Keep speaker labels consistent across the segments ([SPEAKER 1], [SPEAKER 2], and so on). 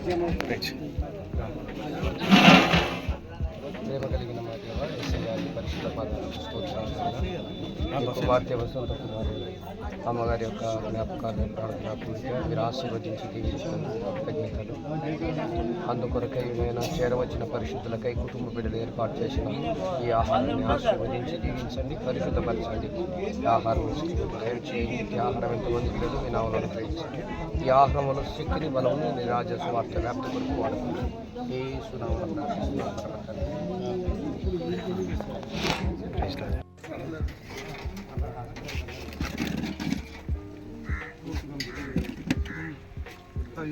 [SPEAKER 1] ప్రేమ కలిగిన మా దేవ యేసయ్య పరిశుద్ధ పాదాలకు స్తోత్రాలు. కుమార్తె వసంత కుమారి అమ్మగారి యొక్క జ్ఞాపకాలను ప్రార్థన మీరు ఆశీర్వదించి దీవించినందుకు కృతజ్ఞతలు. అందుకొరకై నేను చేరవచ్చిన పరిశుద్ధులకై కుటుంబ బిడ్డలు ఏర్పాటు చేసిన ఈ ఆహారాన్ని ఆశీర్వదించి దీవించండి, పరిశుద్ధపరచండి. ఈ ఆహారం చేయండి. ఈ ఆహారం ఎంతమందికి లేదు మీ నామములో అనుగ్రహించండి. ఈ ఆహారంలో శక్తిని బలమును నీ రాజ్య స్వార్థ వ్యాప్తి కొరకు వాడుతుంది. యేసు నామములో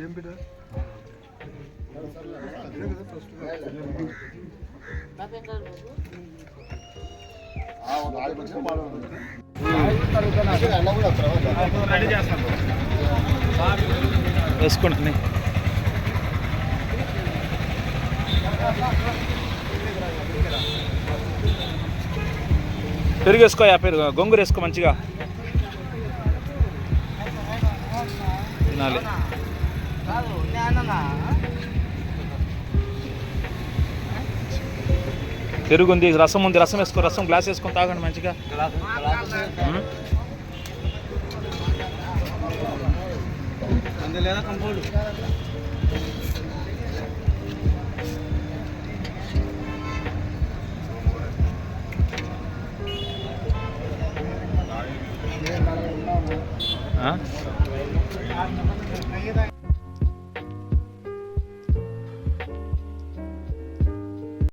[SPEAKER 2] ఏం బిడ్డ
[SPEAKER 3] వేసుకుంటున్నాయి. పెరుగు వేసుకో, పెరుగు గొంగూర వేసుకో, మంచిగా తినాలి. పెరుగు ఉంది, రసం ఉంది, రసం వేసుకో, రసం గ్లాస్ వేసుకొని తాగండి మంచిగా.
[SPEAKER 2] లేదా కంపౌండ్